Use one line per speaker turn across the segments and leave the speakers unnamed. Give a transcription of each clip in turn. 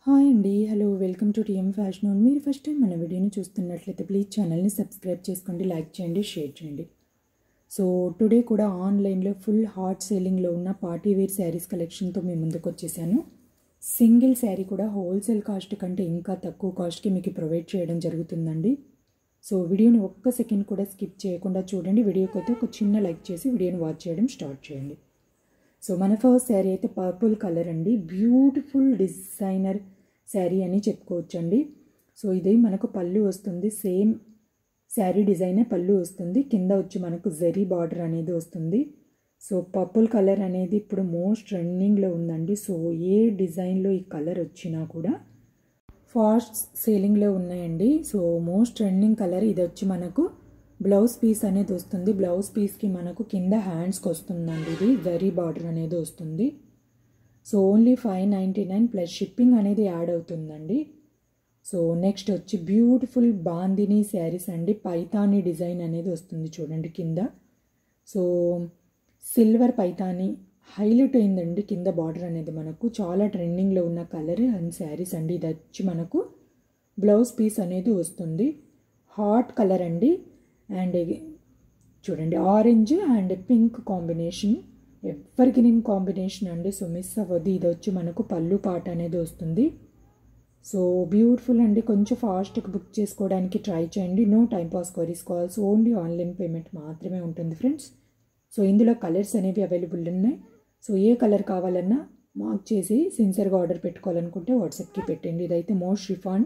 Hi అండి. Hello, welcome to TM fashion. మీరు first time మన వీడియోని చూస్తున్నట్లయితే ప్లీజ్ ఛానల్ని సబ్స్క్రైబ్ చేసుకోండి, లైక్ చేయండి, షేర్ చేయండి. సో టుడే కూడా ఆన్లైన్లో ఫుల్ హాట్ సేలింగ్లో ఉన్న పార్టీ వేర్ శారీస్ కలెక్షన్తో మీ ముందుకు వచ్చేసాను. సింగిల్ శారీ కూడా హోల్సేల్ కాస్ట్ కంటే ఇంకా తక్కువ కాస్ట్కి మీకు ప్రొవైడ్ చేయడం జరుగుతుందండి. సో వీడియోని ఒక్క సెకండ్ కూడా స్కిప్ చేయకుండా చూడండి. వీడియోకి అయితే ఒక చిన్న లైక్ చేసి వీడియోని వాచ్ చేయడం స్టార్ట్ చేయండి. సో మన ఫస్ట్ శారీ అయితే పర్పుల్ కలర్ అండి. బ్యూటిఫుల్ డిజైనర్ శారీ అని చెప్పుకోవచ్చండి. సో ఇది మనకు పళ్ళు వస్తుంది, సేమ్ శారీ డిజైనే పళ్ళు వస్తుంది. కింద వచ్చి మనకు జరీ బార్డర్ అనేది వస్తుంది. సో పర్పుల్ కలర్ అనేది ఇప్పుడు మోస్ట్ ట్రెండింగ్లో ఉందండి. సో ఏ డిజైన్లో ఈ కలర్ వచ్చినా కూడా ఫాస్ట్ సేలింగ్లో ఉన్నాయండి. సో మోస్ట్ ట్రెండింగ్ కలర్ ఇది వచ్చి మనకు బ్లౌజ్ పీస్ అనేది వస్తుంది. బ్లౌజ్ పీస్కి మనకు కింద హ్యాండ్స్కి వస్తుందండి. ఇది జరీ బార్డర్ అనేది వస్తుంది. సో ఓన్లీ 599 ప్లస్ షిప్పింగ్ అనేది యాడ్ అవుతుందండి. సో నెక్స్ట్ వచ్చి బ్యూటిఫుల్ బాందిని శారీస్ అండి. పైతానీ డిజైన్ అనేది వస్తుంది చూడండి కింద. సో సిల్వర్ పైతానీ హైలైట్ అయిందండి కింద బార్డర్ అనేది. మనకు చాలా ట్రెండింగ్లో ఉన్న కలర్ అండ్ శారీస్ అండి. ఇది వచ్చి మనకు బ్లౌజ్ పీస్ అనేది వస్తుంది. హాట్ కలర్ అండి. అండ్ చూడండి orange and pink combination, evergreen combination అండి. సో మిస్ అవ్వద్దు. ఇది వచ్చి మనకు పళ్ళు పాట అనేది వస్తుంది. సో బ్యూటిఫుల్ అండి. కొంచెం ఫాస్ట్గా బుక్ చేసుకోవడానికి ట్రై చేయండి. No time pass queries calls, only online payment మాత్రమే ఉంటుంది ఫ్రెండ్స్. సో ఇందులో కలర్స్ అనేవి అవైలబుల్ ఉన్నాయి. సో ఏ కలర్ కావాలన్నా మార్క్ చేసి సిన్సియర్గా ఆర్డర్ పెట్టుకోవాలనుకుంటే వాట్సాప్కి పెట్టండి. ఇదైతే మోస్ట్ రిఫాన్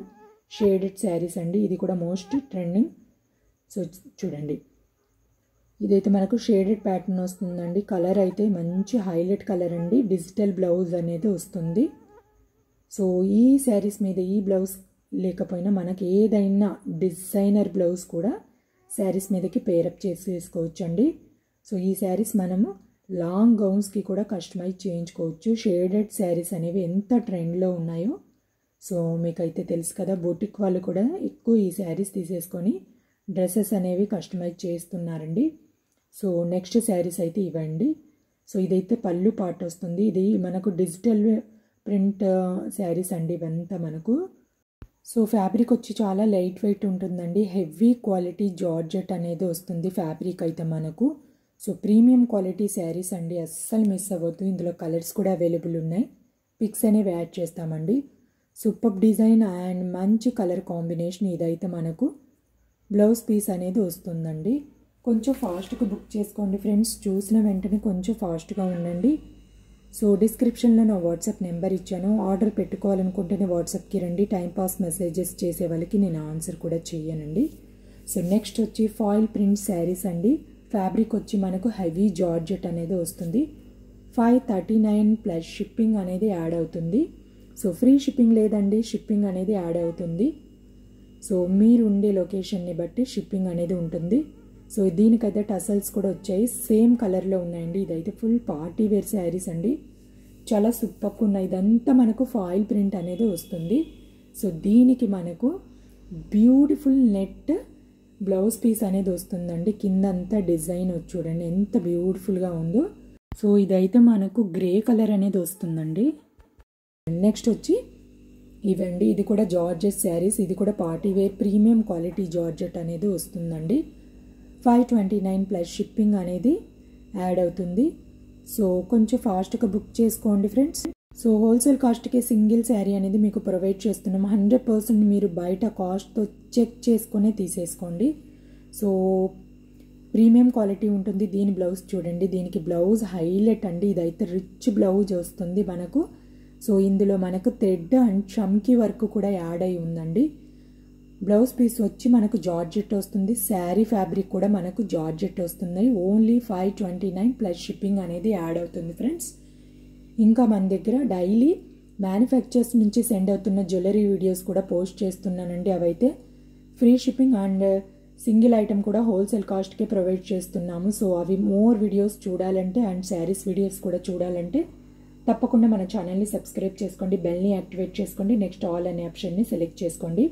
షేడెడ్ శారీస్ అండి. ఇది కూడా మోస్ట్ ట్రెండింగ్. సో చూడండి ఇదైతే మనకు షేడెడ్ ప్యాటర్న్ వస్తుందండి. కలర్ అయితే మంచి హైలైట్ కలర్ అండి. డిజిటల్ బ్లౌజ్ అనేది వస్తుంది. సో ఈ శారీస్ మీద ఈ బ్లౌజ్ లేకపోయినా మనకి ఏదైనా డిజైనర్ బ్లౌజ్ కూడా శారీస్ మీదకి పేరప్ చేసి వేసుకోవచ్చు అండి. సో ఈ శారీస్ మనము లాంగ్ గౌన్స్కి కూడా కస్టమైజ్ చేయించుకోవచ్చు. షేడెడ్ శారీస్ అనేవి ఎంత ట్రెండ్లో ఉన్నాయో సో మీకైతే తెలుసు కదా. బొటిక్ వాళ్ళు కూడా ఎక్కువ ఈ శారీస్ తీసేసుకొని డ్రెస్సెస్ అనేవి కస్టమైజ్ చేస్తున్నారండి. సో నెక్స్ట్ శారీస్ అయితే ఇవ్వండి. సో ఇదైతే పళ్ళు పార్ట్ వస్తుంది. ఇది మనకు డిజిటల్ ప్రింట్ శారీస్ అండి ఇవంతా మనకు. సో ఫ్యాబ్రిక్ వచ్చి చాలా లైట్ వెయిట్ ఉంటుందండి. హెవీ క్వాలిటీ జార్జెట్ అనేది వస్తుంది ఫ్యాబ్రిక్ అయితే మనకు. సో ప్రీమియం క్వాలిటీ శారీస్ అండి, అస్సలు మిస్ అవ్వద్దు. ఇందులో కలర్స్ కూడా అవైలబుల్ ఉన్నాయి. పిక్స్ అనేవి యాడ్ చేస్తామండి. సూపర్ డిజైన్ అండ్ మంచి కలర్ కాంబినేషన్. ఇదైతే మనకు బ్లౌజ్ పీస్ అనేది వస్తుందండి. కొంచెం ఫాస్ట్గా బుక్ చేసుకోండి ఫ్రెండ్స్. చూసిన వెంటనే కొంచెం ఫాస్ట్గా ఉండండి. సో డిస్క్రిప్షన్లో నా వాట్సాప్ నెంబర్ ఇచ్చాను. ఆర్డర్ పెట్టుకోవాలనుకుంటేనే వాట్సాప్కి రండి. టైంపాస్ మెసేజెస్ చేసే వాళ్ళకి నేను ఆన్సర్ కూడా చేయనండి. సో నెక్స్ట్ వచ్చి ఫాయిల్ ప్రింట్ శారీస్ అండి. ఫ్యాబ్రిక్ వచ్చి మనకు హెవీ జార్జెట్ అనేది వస్తుంది. 539 ప్లస్ షిప్పింగ్ అనేది యాడ్ అవుతుంది. సో ఫ్రీ షిప్పింగ్ లేదండి, షిప్పింగ్ అనేది యాడ్ అవుతుంది. సో మీరు ఉండే లొకేషన్ని బట్టి షిప్పింగ్ అనేది ఉంటుంది. సో దీనికైతే టసల్స్ కూడా వచ్చాయి, సేమ్ కలర్లో ఉన్నాయండి. ఇదైతే ఫుల్ పార్టీ వేర్ శారీస్ అండి, చాలా సూపర్గా ఉన్నాయి. ఇదంతా మనకు ఫాయిల్ ప్రింట్ అనేది వస్తుంది. సో దీనికి మనకు బ్యూటిఫుల్ నెట్ బ్లౌజ్ పీస్ అనేది వస్తుందండి. కిందంతా డిజైన్ చూడండి ఎంత బ్యూటిఫుల్గా ఉందో. సో ఇదైతే మనకు గ్రే కలర్ అనేది వస్తుందండి. నెక్స్ట్ వచ్చి ఇవండి. ఇది కూడా జార్జెట్ శారీస్. ఇది కూడా party wear premium quality georgette అనేది వస్తుందండి. 529 ప్లస్ షిప్పింగ్ అనేది యాడ్ అవుతుంది. సో కొంచెం ఫాస్ట్గా బుక్ చేసుకోండి ఫ్రెండ్స్. సో హోల్సేల్ కాస్ట్కే సింగిల్ శారీ అనేది మీకు ప్రొవైడ్ చేస్తున్నాం. 100% మీరు బయట కాస్ట్తో చెక్ చేసుకునే తీసేసుకోండి. సో ప్రీమియం క్వాలిటీ ఉంటుంది. దీని బ్లౌజ్ చూడండి, దీనికి బ్లౌజ్ హైలైట్ అండి. ఇదైతే రిచ్ బ్లౌజ్ వస్తుంది మనకు. సో ఇందులో మనకు థ్రెడ్ అండ్ చమ్కీ వర్క్ కూడా యాడ్ అయి ఉందండి. బ్లౌజ్ పీస్ వచ్చి మనకు జార్జెట్ వస్తుంది. శారీ ఫ్యాబ్రిక్ కూడా మనకు జార్జెట్ వస్తుంది. ఓన్లీ 529 ప్లస్ షిప్పింగ్ అనేది యాడ్ అవుతుంది ఫ్రెండ్స్. ఇంకా మన దగ్గర డైలీ మ్యానుఫ్యాక్చర్స్ నుంచి సెండ్ అవుతున్న జ్యువెలరీ వీడియోస్ కూడా పోస్ట్ చేస్తున్నానండి. అవైతే free shipping and single item కూడా హోల్సేల్ కాస్ట్కే ప్రొవైడ్ చేస్తున్నాము. సో అవి మోర్ వీడియోస్ చూడాలంటే అండ్ శారీస్ వీడియోస్ కూడా చూడాలంటే తప్పకుండా మన ఛానల్ని సబ్స్క్రైబ్ చేసుకోండి, బెల్ని యాక్టివేట్ చేసుకోండి, నెక్స్ట్ ఆల్ అనే ఆప్షన్ని సెలెక్ట్ చేసుకోండి.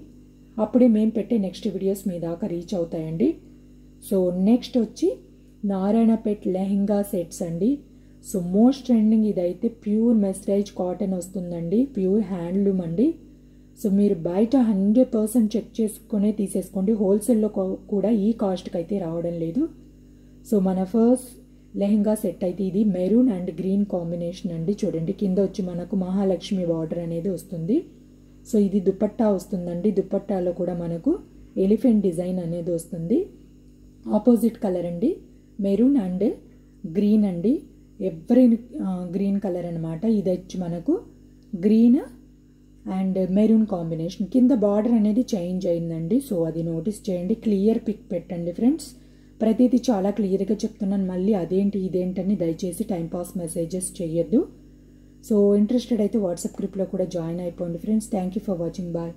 అప్పుడే మేము పెట్టే నెక్స్ట్ వీడియోస్ మీ దాకా రీచ్ అవుతాయండి. సో నెక్స్ట్ వచ్చి నారాయణపేట్ లెహంగా సెట్స్ అండి. సో మోస్ట్ ట్రెండింగ్ ఇదైతే ప్యూర్ మెస్రైజ్ కాటన్ వస్తుందండి, ప్యూర్ హ్యాండ్లూమ్ అండి. సో మీరు బయట 100% చెక్ చేసుకునే తీసేసుకోండి, హోల్సేల్లో కూడా ఈ కాస్ట్కి అయితే రావడం లేదు. సో మన ఫస్ట్ లెహెంగా సెట్ అయితే ఇది మెరూన్ అండ్ గ్రీన్ కాంబినేషన్ అండి. చూడండి కింద వచ్చి మనకు మహాలక్ష్మి బార్డర్ అనేది వస్తుంది. సో ఇది దుపట్టా వస్తుందండి, దుపట్టాలో కూడా మనకు ఎలిఫెంట్ డిజైన్ అనేది వస్తుంది. ఆపోజిట్ కలర్ అండి, మెరూన్ అండ్ గ్రీన్ అండి, ఎవ్రీన్ గ్రీన్ కలర్ అనమాట. ఇది వచ్చి మనకు గ్రీన్ అండ్ మెరూన్ కాంబినేషన్. కింద బార్డర్ అనేది చేంజ్ అయిందండి, సో అది నోటీస్ చేయండి. క్లియర్ పిక్ పెట్టండి ఫ్రెండ్స్, ప్రతిదీ చాలా క్లియర్గా చెప్తున్నాను. మళ్ళీ అదేంటి ఇదేంటని దయచేసి టైంపాస్ మెసేజెస్ చేయొద్దు. సో ఇంట్రెస్టెడ్ అయితే వాట్సాప్ గ్రూప్లో కూడా జాయిన్ అయిపోండి friends. Thank you for watching, bye.